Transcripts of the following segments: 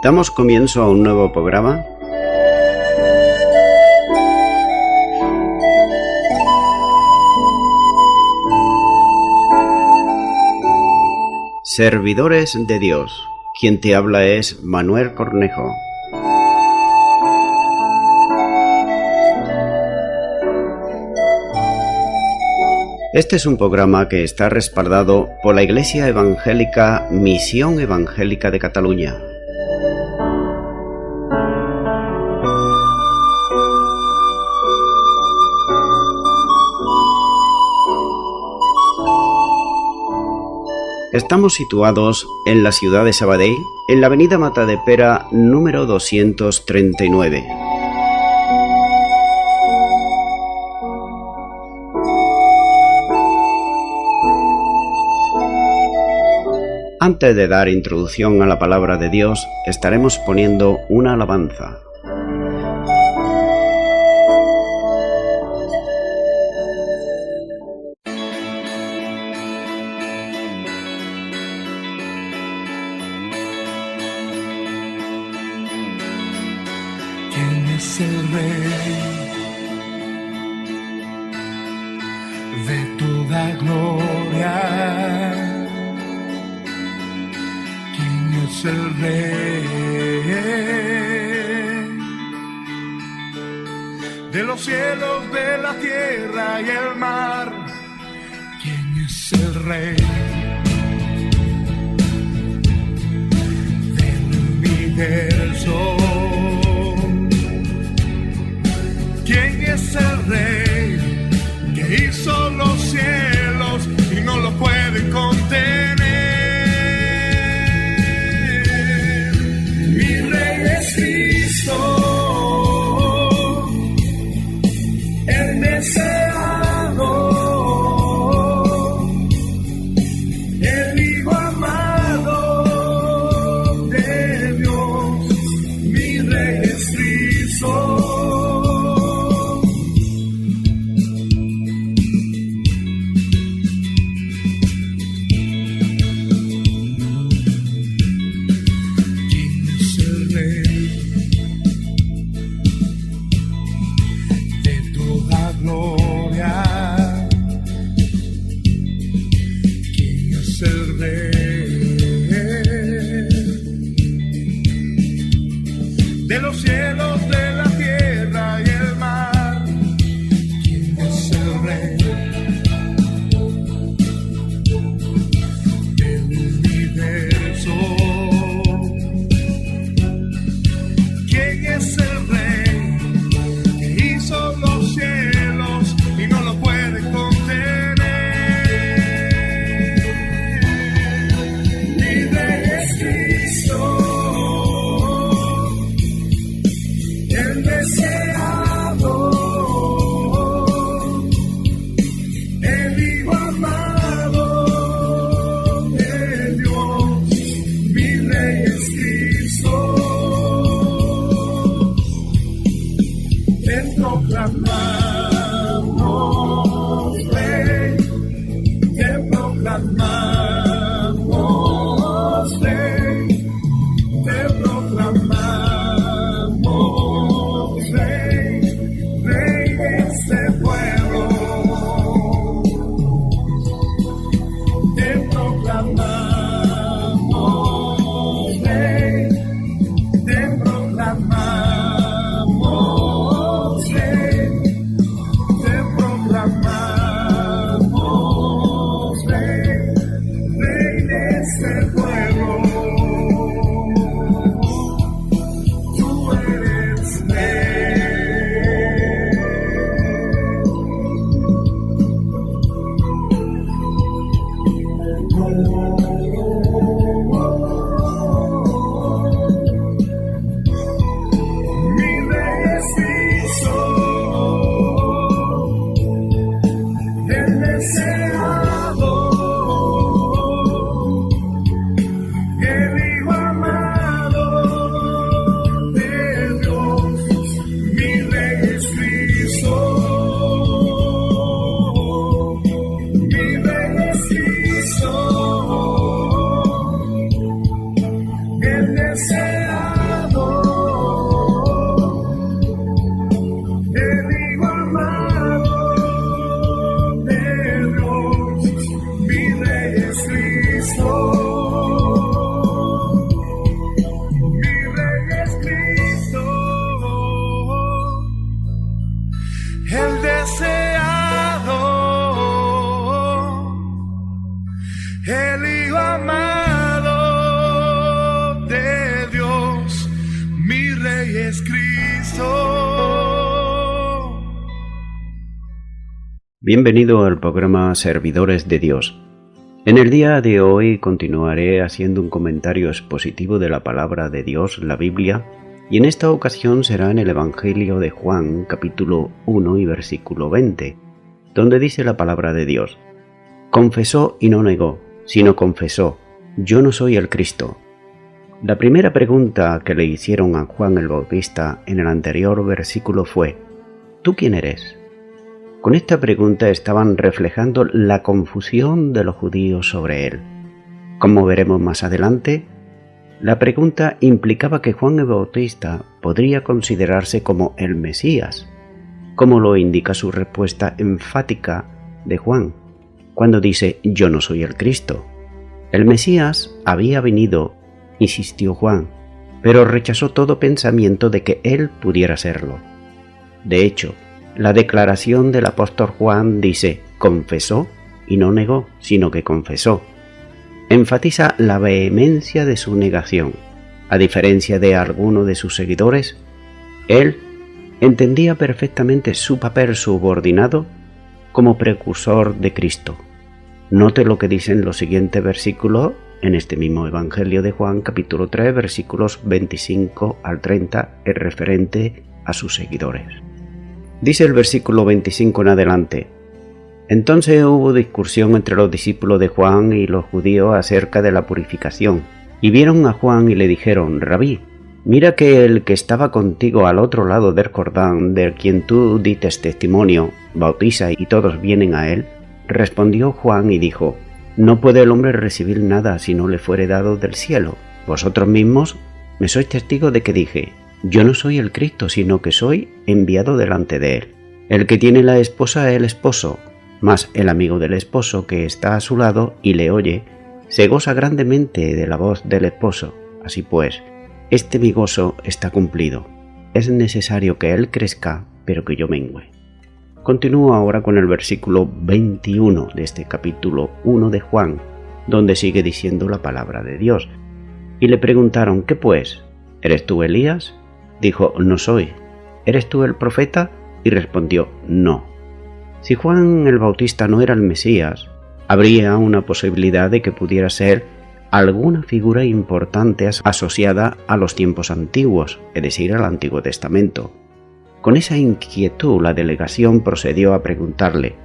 Damos comienzo a un nuevo programa. Servidores de Dios. Quien te habla es Manuel Cornejo. Este es un programa que está respaldado por la Iglesia Evangélica Misión Evangélica de Cataluña. Estamos situados en la ciudad de Sabadell, en la avenida Matadepera número 239. Antes de dar introducción a la palabra de Dios, estaremos poniendo una alabanza. ¿Quién es el Rey de toda gloria? ¿Quién es el Rey de los cielos, de la tierra y el mar? ¿Quién es el Rey del universo? ¿Quién es el Rey que hizo los cielos y no los puede contener? Mi Rey es Cristo, el deseado, el Hijo amado de Dios. Mi Rey es Cristo. Bienvenido al programa Servidores de Dios. En el día de hoy continuaré haciendo un comentario expositivo de la palabra de Dios, la Biblia, y en esta ocasión será en el Evangelio de Juan, capítulo 1 y versículo 20, donde dice la palabra de Dios: confesó y no negó, sino confesó: yo no soy el Cristo. La primera pregunta que le hicieron a Juan el Bautista en el anterior versículo fue: ¿tú quién eres? Con esta pregunta estaban reflejando la confusión de los judíos sobre él. Como veremos más adelante, la pregunta implicaba que Juan el Bautista podría considerarse como el Mesías, como lo indica su respuesta enfática de Juan, cuando dice: yo no soy el Cristo. El Mesías había venido, insistió Juan, pero rechazó todo pensamiento de que él pudiera serlo. De hecho, la declaración del apóstol Juan dice: confesó y no negó, sino que confesó. Enfatiza la vehemencia de su negación. A diferencia de algunos de sus seguidores, él entendía perfectamente su papel subordinado como precursor de Cristo. Note lo que dicen los siguientes versículos en este mismo Evangelio de Juan, capítulo 3, versículos 25 al 30, es referente a sus seguidores. Dice el versículo 25 en adelante: entonces hubo discusión entre los discípulos de Juan y los judíos acerca de la purificación, y vieron a Juan y le dijeron: Rabí, mira que el que estaba contigo al otro lado del Jordán, de quien tú diste testimonio, bautiza y todos vienen a él. Respondió Juan y dijo: no puede el hombre recibir nada si no le fuere dado del cielo. Vosotros mismos me sois testigos de que dije: yo no soy el Cristo, sino que soy enviado delante de él. El que tiene la esposa es el esposo, mas el amigo del esposo que está a su lado y le oye, se goza grandemente de la voz del esposo. Así pues, mi gozo está cumplido. Es necesario que él crezca, pero que yo mengüe. Continúo ahora con el versículo 21 de este capítulo 1 de Juan, donde sigue diciendo la palabra de Dios. Y le preguntaron: ¿qué pues? ¿Eres tú Elías? Dijo: no soy. ¿Eres tú el profeta? Y respondió: no. Si Juan el Bautista no era el Mesías, habría una posibilidad de que pudiera ser alguna figura importante asociada a los tiempos antiguos, es decir, al Antiguo Testamento. Con esa inquietud, la delegación procedió a preguntarle: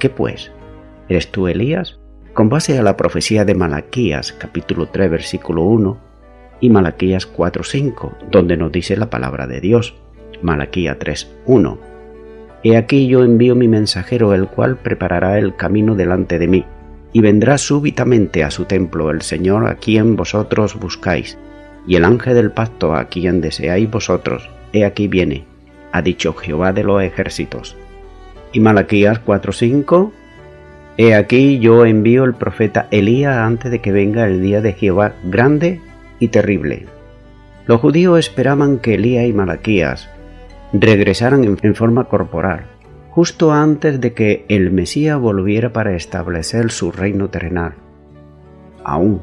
¿qué pues? ¿Eres tú Elías? Con base a la profecía de Malaquías, capítulo 3, versículo 1, y Malaquías 4:5, donde nos dice la palabra de Dios. Malaquías 3:1. He aquí yo envío mi mensajero, el cual preparará el camino delante de mí, y vendrá súbitamente a su templo el Señor a quien vosotros buscáis, y el ángel del pacto a quien deseáis vosotros. He aquí viene, ha dicho Jehová de los ejércitos. Y Malaquías 4:5. He aquí yo envío el profeta Elías antes de que venga el día de Jehová grande y terrible. Los judíos esperaban que Elías y Malaquías regresaran en forma corporal, justo antes de que el Mesías volviera para establecer su reino terrenal. Aún,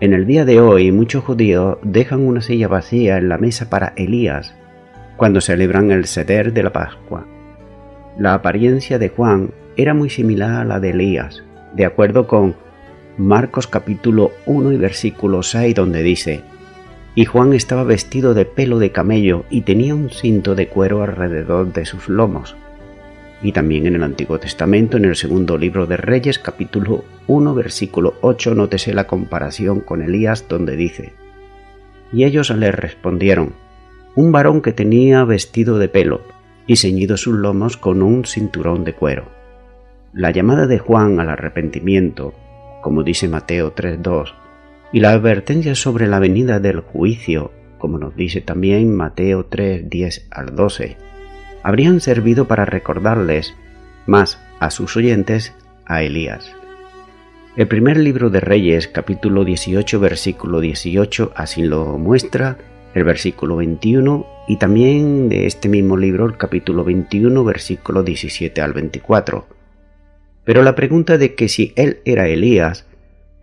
en el día de hoy, muchos judíos dejan una silla vacía en la mesa para Elías cuando celebran el Seder de la Pascua. La apariencia de Juan era muy similar a la de Elías, de acuerdo con Marcos capítulo 1 y versículo 6, donde dice: y Juan estaba vestido de pelo de camello y tenía un cinto de cuero alrededor de sus lomos. Y también en el Antiguo Testamento, en el segundo libro de Reyes, capítulo 1, versículo 8, nótese la comparación con Elías, donde dice: y ellos le respondieron: un varón que tenía vestido de pelo y ceñido sus lomos con un cinturón de cuero. La llamada de Juan al arrepentimiento, como dice Mateo 3:2, y la advertencia sobre la venida del juicio, como nos dice también Mateo 3:10 al 12, habrían servido para recordarles más a sus oyentes a Elías. El primer libro de Reyes, capítulo 18, versículo 18, así lo muestra, el versículo 21, y también de este mismo libro, el capítulo 21, versículo 17 al 24. Pero la pregunta de que si él era Elías,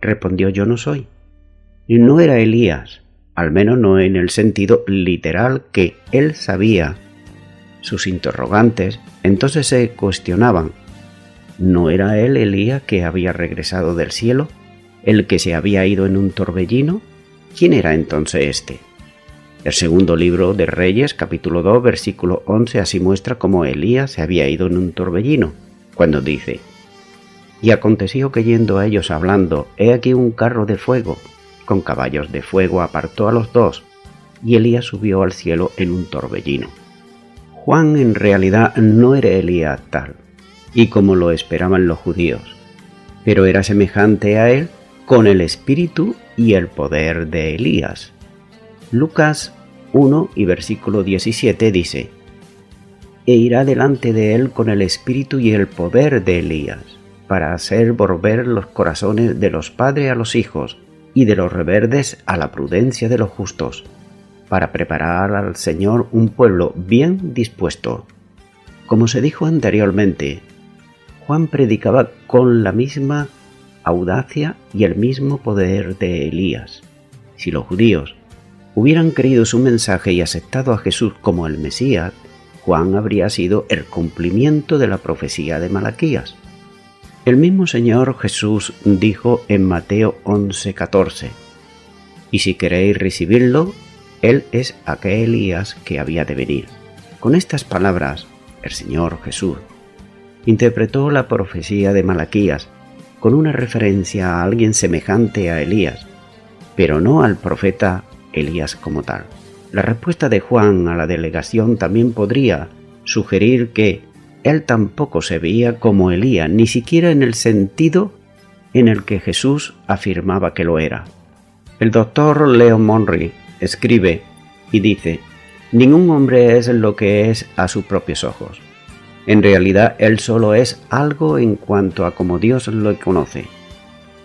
respondió: yo no soy. Y no era Elías, al menos no en el sentido literal que él sabía. Sus interrogantes entonces se cuestionaban: ¿No era él Elías que había regresado del cielo? ¿El que se había ido en un torbellino? ¿Quién era entonces este? El segundo libro de Reyes, capítulo 2, versículo 11, así muestra cómo Elías se había ido en un torbellino, cuando dice: Y aconteció que yendo a ellos hablando, he aquí un carro de fuego, con caballos de fuego apartó a los dos, y Elías subió al cielo en un torbellino. Juan en realidad no era Elías tal, y como lo esperaban los judíos, pero era semejante a él con el espíritu y el poder de Elías. Lucas 1 y versículo 17 dice: E irá delante de él con el espíritu y el poder de Elías, para hacer volver los corazones de los padres a los hijos, y de los rebeldes a la prudencia de los justos, para preparar al Señor un pueblo bien dispuesto. Como se dijo anteriormente, Juan predicaba con la misma audacia y el mismo poder de Elías. Si los judíos hubieran creído su mensaje y aceptado a Jesús como el Mesías, Juan habría sido el cumplimiento de la profecía de Malaquías. El mismo Señor Jesús dijo en Mateo 11:14: Y si queréis recibirlo, Él es aquel Elías que había de venir. Con estas palabras, el Señor Jesús interpretó la profecía de Malaquías con una referencia a alguien semejante a Elías, pero no al profeta Elías como tal. La respuesta de Juan a la delegación también podría sugerir que él tampoco se veía como Elías, ni siquiera en el sentido en el que Jesús afirmaba que lo era. El doctor Leon Monry escribe y dice: ningún hombre es lo que es a sus propios ojos. En realidad, él solo es algo en cuanto a cómo Dios lo conoce.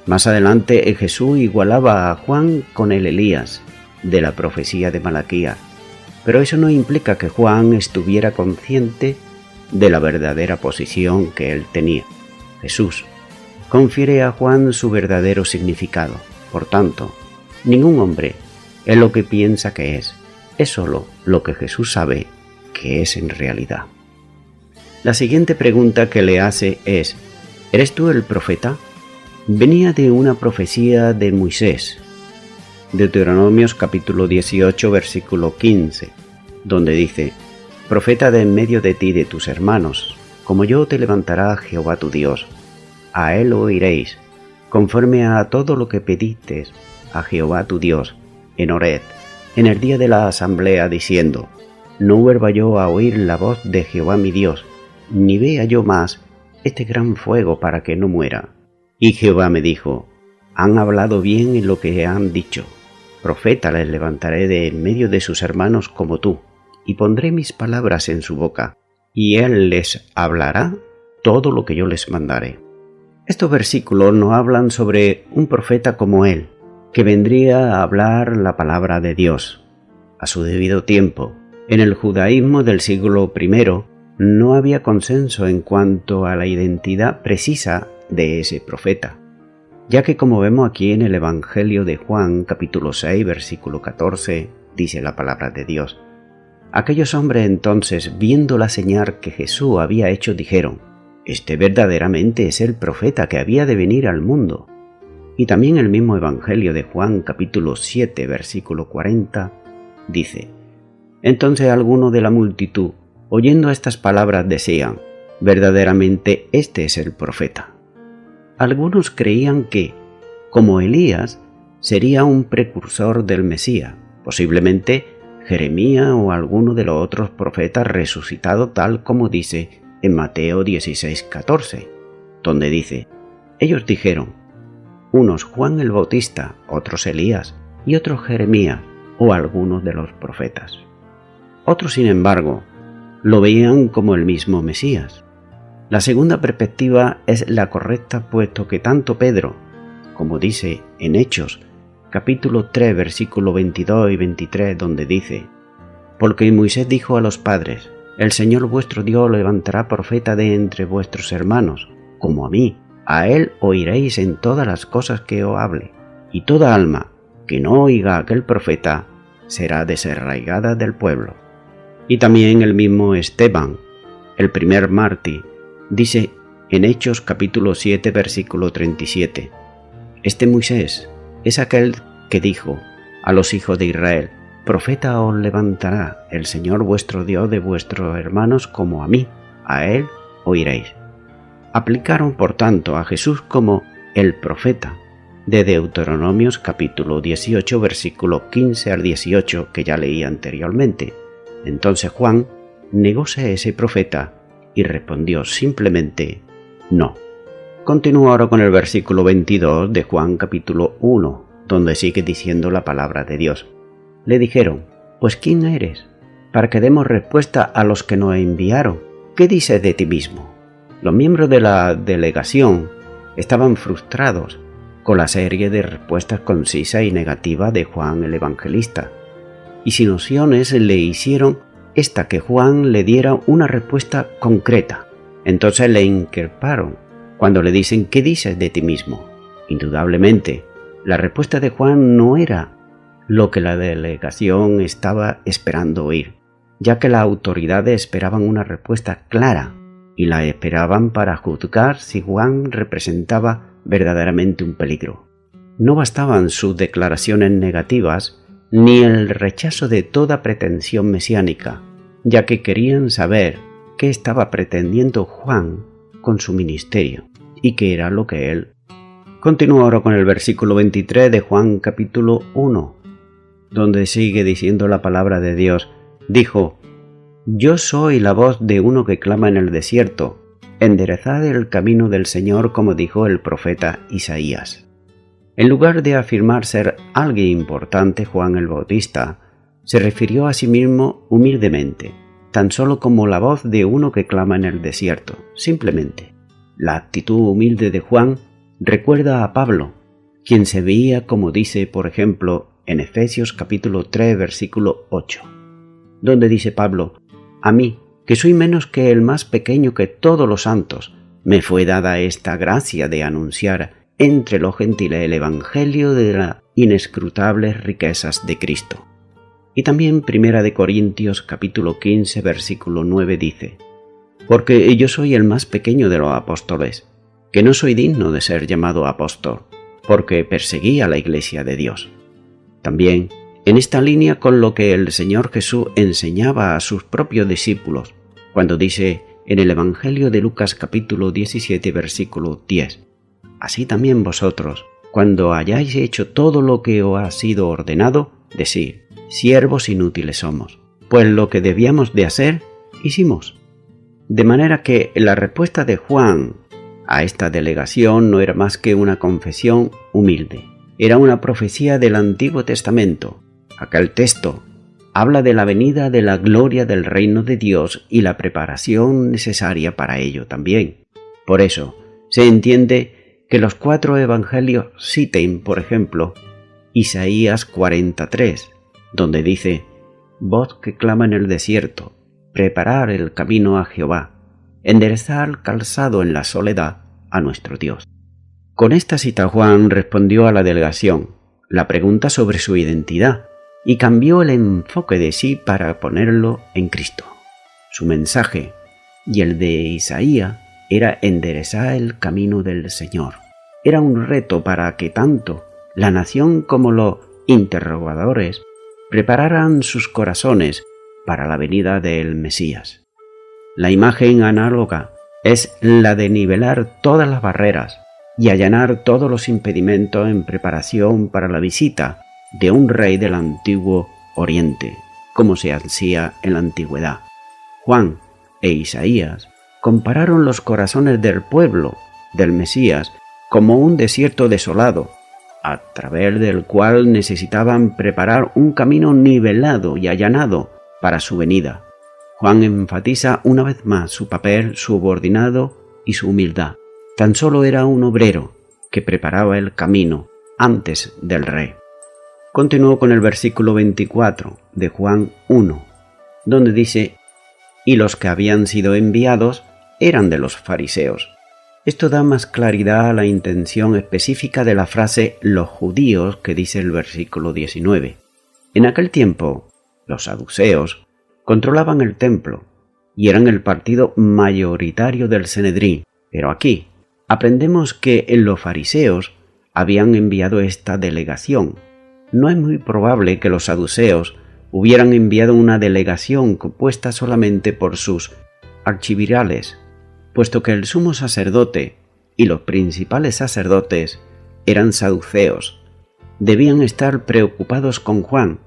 Más adelante, Jesús igualaba a Juan con el Elías de la profecía de Malaquías, pero eso no implica que Juan estuviera consciente de la verdadera posición que él tenía. Jesús confiere a Juan su verdadero significado. Por tanto, ningún hombre es lo que piensa que es solo lo que Jesús sabe que es en realidad. La siguiente pregunta que le hace es: ¿eres tú el profeta? Venía de una profecía de Moisés, Deuteronomios capítulo 18 versículo 15, donde dice: Profeta de en medio de ti de tus hermanos, como yo te levantará Jehová tu Dios, a él oiréis, conforme a todo lo que pediste a Jehová tu Dios, en Horeb, en el día de la asamblea, diciendo: No vuelva yo a oír la voz de Jehová mi Dios, ni vea yo más este gran fuego para que no muera. Y Jehová me dijo: Han hablado bien en lo que han dicho. Profeta les levantaré de en medio de sus hermanos como tú, y pondré mis palabras en su boca, y él les hablará todo lo que yo les mandaré. Estos versículos nos hablan sobre un profeta como él, que vendría a hablar la palabra de Dios a su debido tiempo. En el judaísmo del siglo I no había consenso en cuanto a la identidad precisa de ese profeta, ya que, como vemos aquí en el Evangelio de Juan, capítulo 6, versículo 14, dice la palabra de Dios: Aquellos hombres entonces, viendo la señal que Jesús había hecho, dijeron: Este verdaderamente es el profeta que había de venir al mundo. Y también el mismo Evangelio de Juan, capítulo 7, versículo 40, dice: Entonces algunos de la multitud, oyendo estas palabras, decían: Verdaderamente este es el profeta. Algunos creían que, como Elías, sería un precursor del Mesías, posiblemente Jeremías o alguno de los otros profetas resucitado, tal como dice en Mateo 16:14, donde dice: Ellos dijeron, unos Juan el Bautista, otros Elías y otros Jeremías o algunos de los profetas. Otros, sin embargo, lo veían como el mismo Mesías. La segunda perspectiva es la correcta, puesto que tanto Pedro, como dice en Hechos, capítulo 3, versículo 22 y 23, donde dice: Porque Moisés dijo a los padres: El Señor vuestro Dios levantará profeta de entre vuestros hermanos, como a mí. A él oiréis en todas las cosas que os hable, y toda alma que no oiga a aquel profeta será desarraigada del pueblo. Y también el mismo Esteban, el primer mártir, dice en Hechos capítulo 7 versículo 37. Este Moisés es aquel que dijo a los hijos de Israel: profeta os levantará el Señor vuestro Dios de vuestros hermanos como a mí, a él oiréis. Aplicaron por tanto a Jesús como el profeta de Deuteronomios capítulo 18 versículo 15 al 18 que ya leí anteriormente. Entonces Juan negóse ese profeta y respondió simplemente no. Continúo ahora con el versículo 22 de Juan capítulo 1, donde sigue diciendo la palabra de Dios. Le dijeron: pues ¿quién eres? Para que demos respuesta a los que nos enviaron. ¿Qué dices de ti mismo? Los miembros de la delegación estaban frustrados con la serie de respuestas concisas y negativas de Juan el Evangelista, y sin opciones le hicieron esta que Juan le diera una respuesta concreta. Entonces le increparon cuando le dicen: ¿qué dices de ti mismo? Indudablemente, la respuesta de Juan no era lo que la delegación estaba esperando oír, ya que las autoridades esperaban una respuesta clara y la esperaban para juzgar si Juan representaba verdaderamente un peligro. No bastaban sus declaraciones negativas ni el rechazo de toda pretensión mesiánica, ya que querían saber qué estaba pretendiendo Juan con su ministerio y qué era lo que él. Continúo ahora con el versículo 23 de Juan capítulo 1, donde sigue diciendo la palabra de Dios. Dijo: yo soy la voz de uno que clama en el desierto, enderezad el camino del Señor, como dijo el profeta Isaías. En lugar de afirmar ser alguien importante, Juan el Bautista se refirió a sí mismo humildemente, tan solo como la voz de uno que clama en el desierto, simplemente. La actitud humilde de Juan recuerda a Pablo, quien se veía como dice, por ejemplo, en Efesios capítulo 3, versículo 8, donde dice Pablo: a mí, que soy menos que el más pequeño que todos los santos, me fue dada esta gracia de anunciar entre los gentiles el evangelio de las inescrutables riquezas de Cristo. Y también Primera de Corintios capítulo 15 versículo 9 dice: porque yo soy el más pequeño de los apóstoles, que no soy digno de ser llamado apóstol, porque perseguí a la iglesia de Dios. También en esta línea con lo que el Señor Jesús enseñaba a sus propios discípulos, cuando dice en el Evangelio de Lucas capítulo 17 versículo 10: así también vosotros, cuando hayáis hecho todo lo que os ha sido ordenado, decid: siervos inútiles somos, pues lo que debíamos de hacer, hicimos. De manera que la respuesta de Juan a esta delegación no era más que una confesión humilde. Era una profecía del Antiguo Testamento. Aquel texto habla de la venida de la gloria del reino de Dios y la preparación necesaria para ello también. Por eso, se entiende que los 4 evangelios citen, por ejemplo, Isaías 43, donde dice: voz que clama en el desierto, preparar el camino a Jehová, enderezar el calzado en la soledad a nuestro Dios. Con esta cita Juan respondió a la delegación la pregunta sobre su identidad y cambió el enfoque de sí para ponerlo en Cristo. Su mensaje y el de Isaías era enderezar el camino del Señor. Era un reto para que tanto la nación como los interrogadores prepararan sus corazones para la venida del Mesías. La imagen análoga es la de nivelar todas las barreras y allanar todos los impedimentos en preparación para la visita de un rey del antiguo Oriente, como se hacía en la antigüedad. Juan e Isaías compararon los corazones del pueblo del Mesías como un desierto desolado, a través del cual necesitaban preparar un camino nivelado y allanado para su venida. Juan enfatiza una vez más su papel subordinado y su humildad. Tan solo era un obrero que preparaba el camino antes del rey. Continuó con el versículo 24 de Juan 1, donde dice: y los que habían sido enviados eran de los fariseos. Esto da más claridad a la intención específica de la frase los judíos que dice el versículo 19. En aquel tiempo, los saduceos controlaban el templo y eran el partido mayoritario del Sanedrín. Pero aquí aprendemos que los fariseos habían enviado esta delegación. No es muy probable que los saduceos hubieran enviado una delegación compuesta solamente por sus archivirales, puesto que el sumo sacerdote y los principales sacerdotes eran saduceos. Debían estar preocupados con Juan,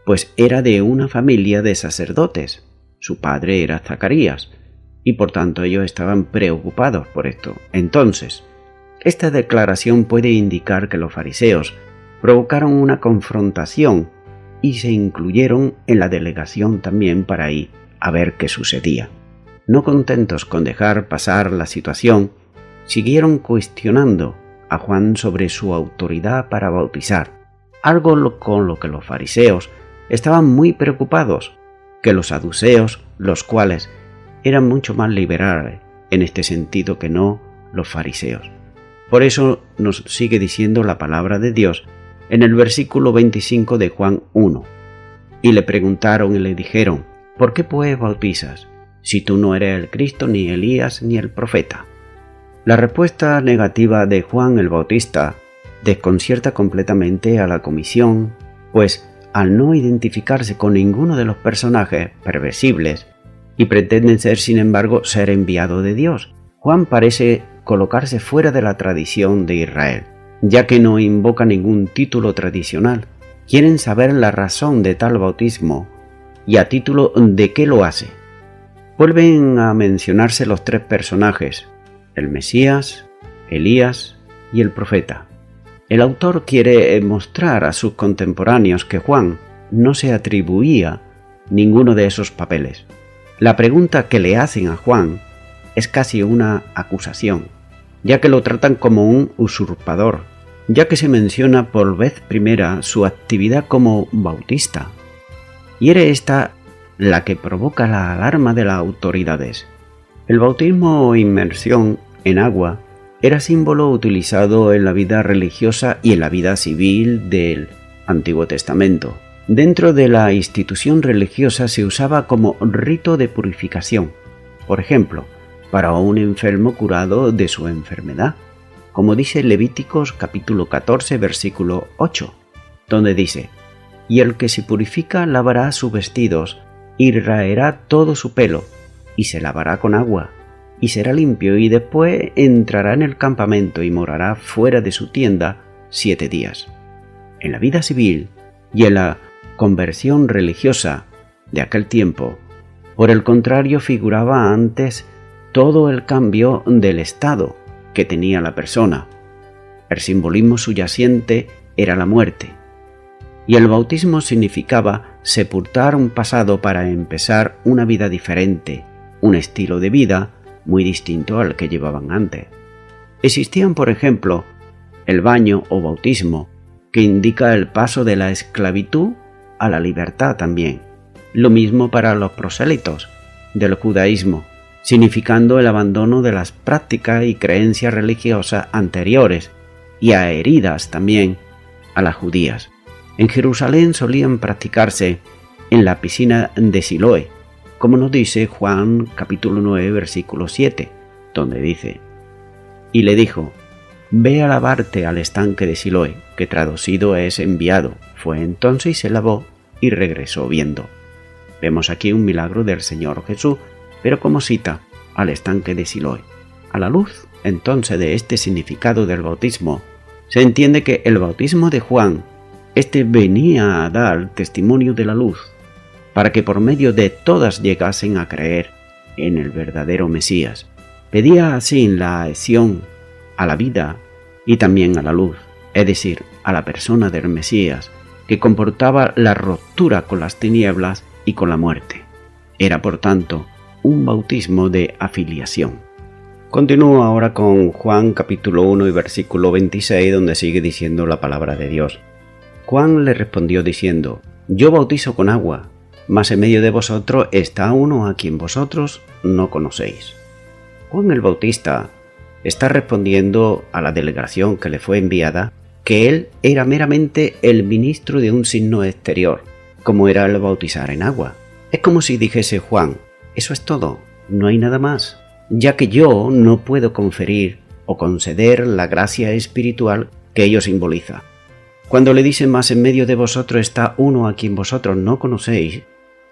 pues era de una familia de sacerdotes. Su padre era Zacarías, y por tanto ellos estaban preocupados por esto. Entonces, esta declaración puede indicar que los fariseos provocaron una confrontación y se incluyeron en la delegación también para ir a ver qué sucedía. No contentos con dejar pasar la situación, siguieron cuestionando a Juan sobre su autoridad para bautizar, algo con lo que los fariseos estaban muy preocupados, que los saduceos, los cuales eran mucho más liberales en este sentido que no los fariseos. Por eso nos sigue diciendo la palabra de Dios en el versículo 25 de Juan 1. Y le preguntaron y le dijeron: ¿por qué pues bautizas, si tú no eres el Cristo, ni Elías, ni el profeta? La respuesta negativa de Juan el Bautista desconcierta completamente a la comisión, pues al no identificarse con ninguno de los personajes previsibles y pretenden ser, sin embargo, ser enviado de Dios, Juan parece colocarse fuera de la tradición de Israel, ya que no invoca ningún título tradicional. Quieren saber la razón de tal bautismo y a título de qué lo hace. Vuelven a mencionarse los tres personajes: el Mesías, Elías y el profeta. El autor quiere mostrar a sus contemporáneos que Juan no se atribuía ninguno de esos papeles. La pregunta que le hacen a Juan es casi una acusación, ya que lo tratan como un usurpador, ya que se menciona por vez primera su actividad como bautista. Y era esta la que provoca la alarma de las autoridades. El bautismo o inmersión en agua era símbolo utilizado en la vida religiosa y en la vida civil del Antiguo Testamento. Dentro de la institución religiosa se usaba como rito de purificación, por ejemplo, para un enfermo curado de su enfermedad, como dice Levíticos capítulo 14 versículo 8, donde dice: y el que se purifica lavará sus vestidos y raerá todo su pelo y se lavará con agua y será limpio, y después entrará en el campamento y morará fuera de su tienda 7 días. En la vida civil y en la conversión religiosa de aquel tiempo, por el contrario, figuraba antes todo el cambio del estado que tenía la persona. El simbolismo subyacente era la muerte, y el bautismo significaba sepultar un pasado para empezar una vida diferente, un estilo de vida muy distinto al que llevaban antes. Existían, por ejemplo, el baño o bautismo, que indica el paso de la esclavitud a la libertad también. Lo mismo para los prosélitos del judaísmo, significando el abandono de las prácticas y creencias religiosas anteriores y adheridas también a las judías. En Jerusalén solían practicarse en la piscina de Siloé, como nos dice Juan capítulo 9 versículo 7, donde dice: y le dijo: ve a lavarte al estanque de Siloé, que traducido es enviado. Fue entonces y se lavó y regresó viendo. Vemos aquí un milagro del Señor Jesús, pero como cita al estanque de Siloé. A la luz entonces de este significado del bautismo, se entiende que el bautismo de Juan, venía a dar testimonio de la luz, para que por medio de todas llegasen a creer en el verdadero Mesías. Pedía así la adhesión a la vida y también a la luz, es decir, a la persona del Mesías, que comportaba la ruptura con las tinieblas y con la muerte. Era, por tanto, un bautismo de afiliación. Continúo ahora con Juan capítulo 1 y versículo 26, donde sigue diciendo la palabra de Dios. Juan le respondió diciendo: yo bautizo con agua, mas en medio de vosotros está uno a quien vosotros no conocéis. Juan el Bautista está respondiendo a la delegación que le fue enviada que él era meramente el ministro de un signo exterior, como era el bautizar en agua. Es como si dijese Juan: eso es todo, no hay nada más. ya que yo no puedo conferir o conceder la gracia espiritual que ello simboliza. Cuando le dice más en medio de vosotros está uno a quien vosotros no conocéis,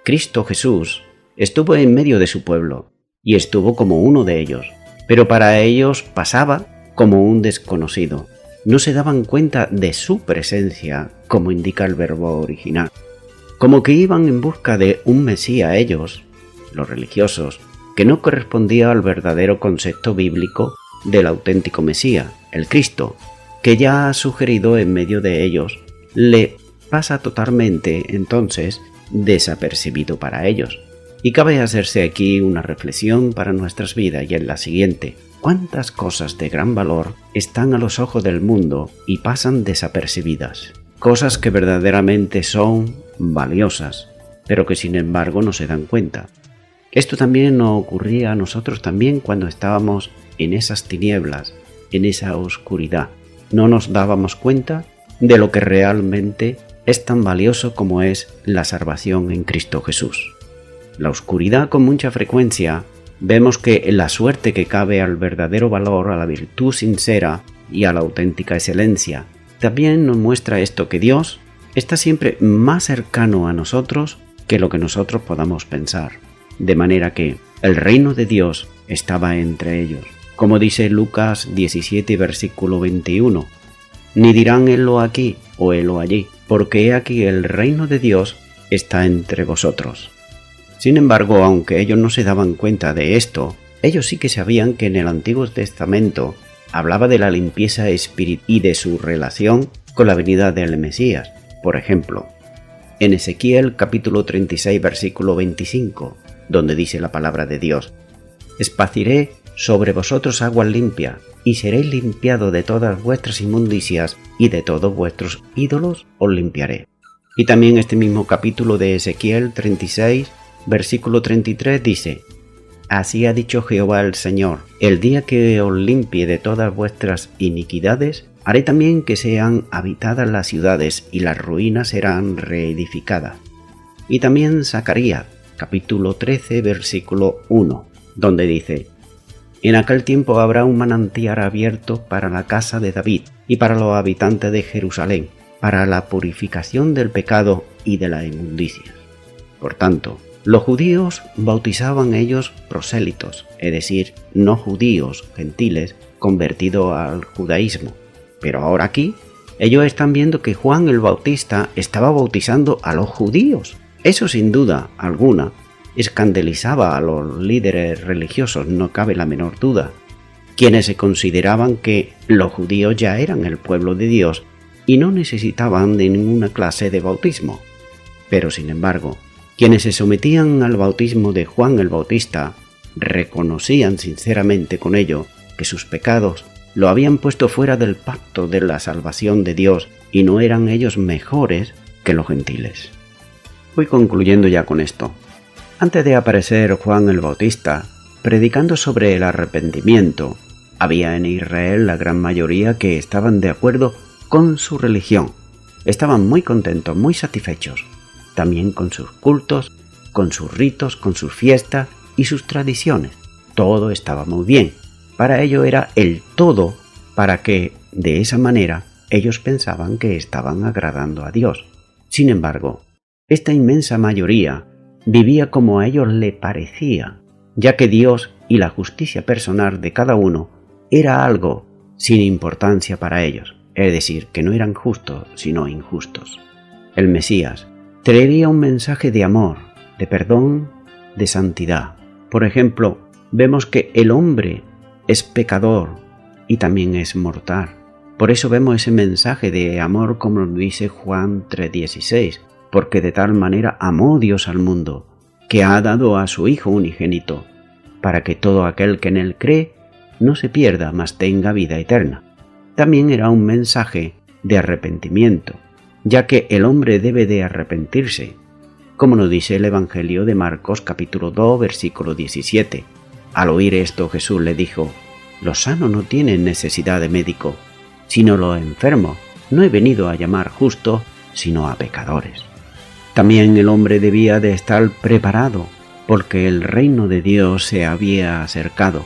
Cristo Jesús estuvo en medio de su pueblo y estuvo como uno de ellos, pero para ellos pasaba como un desconocido. No se daban cuenta de su presencia, como indica el verbo original. Como que iban en busca de un Mesías ellos, los religiosos, que no correspondía al verdadero concepto bíblico del auténtico Mesías, el Cristo, que ya ha sugerido en medio de ellos, le pasa totalmente entonces desapercibido para ellos. Y cabe hacerse aquí una reflexión para nuestras vidas y es la siguiente: ¿cuántas cosas de gran valor están a los ojos del mundo y pasan desapercibidas? Cosas que verdaderamente son valiosas, pero que sin embargo no se dan cuenta. Esto también nos ocurría a nosotros también cuando estábamos en esas tinieblas, en esa oscuridad. No nos dábamos cuenta de lo que realmente es tan valioso como es la salvación en Cristo Jesús. La oscuridad, con mucha frecuencia, vemos que la suerte que cabe al verdadero valor, a la virtud sincera y a la auténtica excelencia. También nos muestra esto, que Dios está siempre más cercano a nosotros que lo que nosotros podamos pensar. De manera que el reino de Dios estaba entre ellos. Como dice Lucas 17, versículo 21, ni dirán helo aquí o helo allí, porque he aquí el reino de Dios está entre vosotros. Sin embargo, aunque ellos no se daban cuenta de esto, ellos sí que sabían que en el Antiguo Testamento hablaba de la limpieza espiritual y de su relación con la venida del Mesías. Por ejemplo, en Ezequiel capítulo 36, versículo 25, donde dice la palabra de Dios: esparciré sobre vosotros aguas limpias, y seréis limpiados de todas vuestras inmundicias, y de todos vuestros ídolos os limpiaré. Y también este mismo capítulo de Ezequiel 36, versículo 33 dice: así ha dicho Jehová el Señor, el día que os limpie de todas vuestras iniquidades, haré también que sean habitadas las ciudades, y las ruinas serán reedificadas. Y también Zacarías capítulo 13, versículo 1, donde dice: en aquel tiempo habrá un manantial abierto para la casa de David y para los habitantes de Jerusalén, para la purificación del pecado y de la inmundicia. Por tanto, los judíos bautizaban ellos prosélitos, es decir, no judíos, gentiles, convertidos al judaísmo. Pero ahora aquí, ellos están viendo que Juan el Bautista estaba bautizando a los judíos. Eso sin duda alguna escandalizaba a los líderes religiosos, no cabe la menor duda, quienes se consideraban que los judíos ya eran el pueblo de Dios y no necesitaban de ninguna clase de bautismo. Pero sin embargo, quienes se sometían al bautismo de Juan el Bautista reconocían sinceramente con ello que sus pecados lo habían puesto fuera del pacto de la salvación de Dios y no eran ellos mejores que los gentiles. Voy concluyendo ya con esto. Antes de aparecer Juan el Bautista, predicando sobre el arrepentimiento, había en Israel la gran mayoría que estaban de acuerdo con su religión. Estaban muy contentos, muy satisfechos, también con sus cultos, con sus ritos, con sus fiestas y sus tradiciones. Todo estaba muy bien. Para ello era el todo, para que, de esa manera, ellos pensaban que estaban agradando a Dios. Sin embargo, esta inmensa mayoría vivía como a ellos le parecía, ya que Dios y la justicia personal de cada uno era algo sin importancia para ellos, es decir, que no eran justos, sino injustos. El Mesías traería un mensaje de amor, de perdón, de santidad. Por ejemplo, vemos que el hombre es pecador y también es mortal. Por eso vemos ese mensaje de amor como lo dice Juan 3:16, porque de tal manera amó Dios al mundo, que ha dado a su Hijo unigénito, para que todo aquel que en él cree no se pierda, mas tenga vida eterna. También era un mensaje de arrepentimiento, ya que el hombre debe de arrepentirse, como nos dice el Evangelio de Marcos capítulo 2, versículo 17. Al oír esto, Jesús le dijo: los sanos no tienen necesidad de médico, sino los enfermos. No he venido a llamar justos, sino a pecadores. También el hombre debía de estar preparado porque el reino de Dios se había acercado,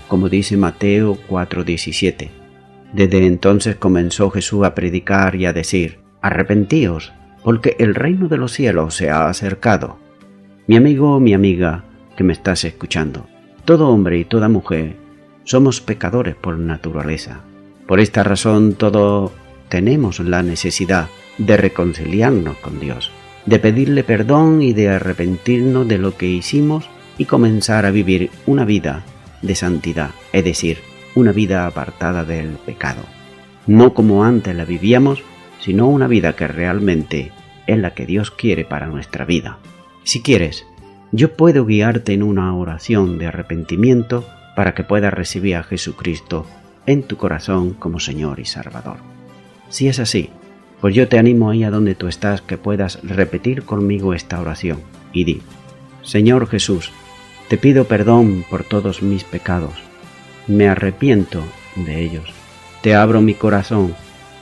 como dice Mateo 4:17. Desde entonces comenzó Jesús a predicar y a decir: arrepentíos, porque el reino de los cielos se ha acercado. Mi amigo o mi amiga que me estás escuchando, todo hombre y toda mujer somos pecadores por naturaleza. Por esta razón todos tenemos la necesidad de reconciliarnos con Dios, de pedirle perdón y de arrepentirnos de lo que hicimos y comenzar a vivir una vida de santidad, es decir, una vida apartada del pecado. No como antes la vivíamos, sino una vida que realmente es la que Dios quiere para nuestra vida. Si quieres, yo puedo guiarte en una oración de arrepentimiento para que puedas recibir a Jesucristo en tu corazón como Señor y Salvador. Si es así, pues yo te animo ahí a donde tú estás que puedas repetir conmigo esta oración y di: Señor Jesús, te pido perdón por todos mis pecados. Me arrepiento de ellos. Te abro mi corazón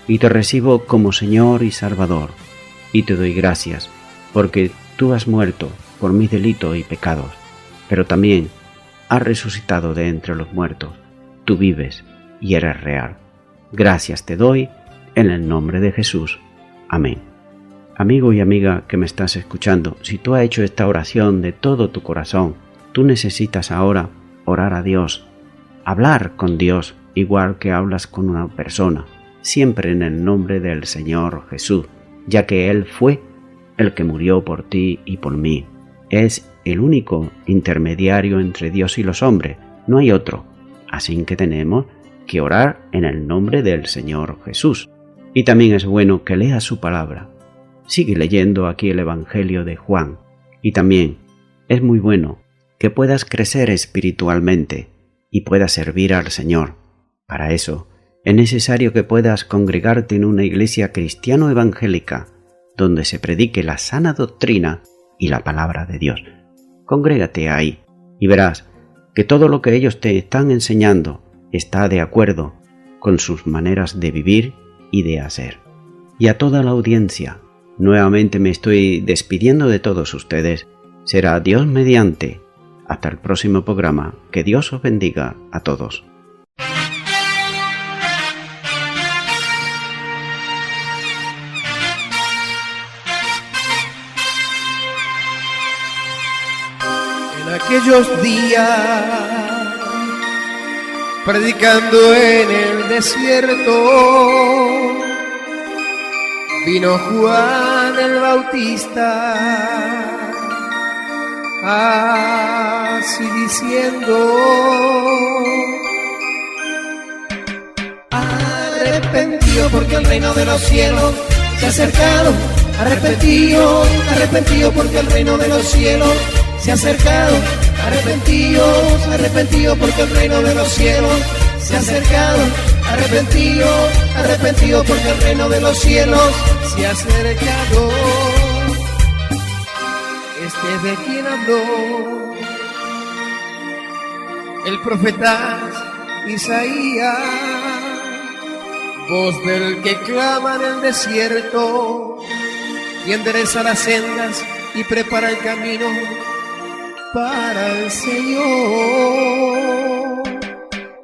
y te recibo como Señor y Salvador. Y te doy gracias porque tú has muerto por mis delitos y pecados, pero también has resucitado de entre los muertos. Tú vives y eres real. Gracias te doy en el nombre de Jesús. Amén. Amigo y amiga que me estás escuchando, si tú has hecho esta oración de todo tu corazón, tú necesitas ahora orar a Dios, hablar con Dios igual que hablas con una persona, siempre en el nombre del Señor Jesús, ya que Él fue el que murió por ti y por mí. Es el único intermediario entre Dios y los hombres, no hay otro. Así que tenemos que orar en el nombre del Señor Jesús. Y también es bueno que leas su palabra. Sigue leyendo aquí el Evangelio de Juan. Y también es muy bueno que puedas crecer espiritualmente y puedas servir al Señor. Para eso es necesario que puedas congregarte en una iglesia cristiano-evangélica donde se predique la sana doctrina y la palabra de Dios. Congrégate ahí y verás que todo lo que ellos te están enseñando está de acuerdo con sus maneras de vivir y de hacer. Y a toda la audiencia, nuevamente me estoy despidiendo de todos ustedes. Será Dios mediante. Hasta el próximo programa. Que Dios os bendiga a todos. En aquellos días, predicando en el desierto, vino Juan el Bautista, así diciendo: arrepentido porque el reino de los cielos se ha acercado. Arrepentido, arrepentido porque el reino de los cielos se ha acercado. Arrepentidos, arrepentidos porque el reino de los cielos se ha acercado. Arrepentidos, arrepentidos porque el reino de los cielos se ha acercado. Este es de quien habló el profeta Isaías, voz del que clama en el desierto y endereza las sendas y prepara el camino para el Señor.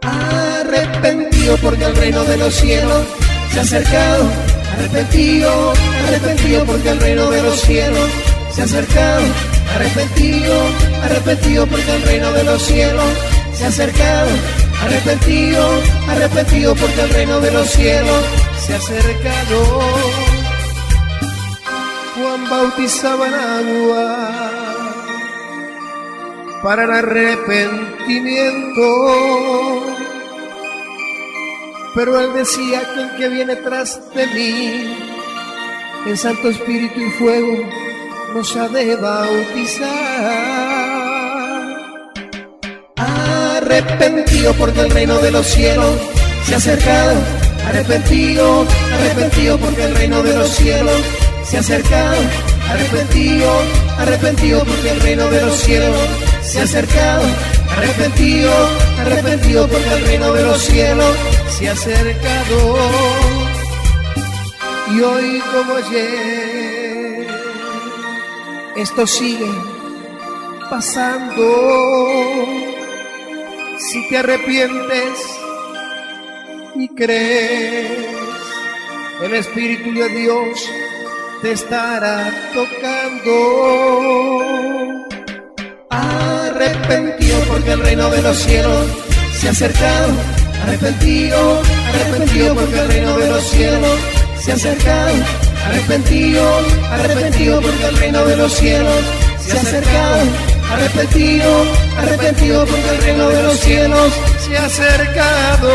Arrepentido porque el reino de los cielos se ha acercado. Arrepentido, arrepentido porque el reino de los cielos se ha acercado. Arrepentido, arrepentido porque el reino de los cielos se ha acercado. Arrepentido, arrepentido porque el reino de los cielos se ha acercado. Juan bautizaba en agua para el arrepentimiento, pero él decía que el que viene tras de mí, en Santo Espíritu y fuego, nos ha de bautizar. Arrepentido porque el reino de los cielos se ha acercado. Arrepentido, arrepentido porque el reino de los cielos se ha acercado. Arrepentido, arrepentido porque el reino de los cielos se ha acercado. Arrepentido, arrepentido porque el reino de los cielos se ha acercado. Y hoy como ayer, esto sigue pasando. Si te arrepientes y crees, el Espíritu de Dios te estará tocando. Arrepentido porque el reino de los cielos se ha acercado. Arrepentido, arrepentido porque el reino de los cielos se ha acercado. Arrepentido, arrepentido porque el reino de los cielos se ha acercado. Arrepentido, arrepentido porque el reino de los cielos se ha acercado.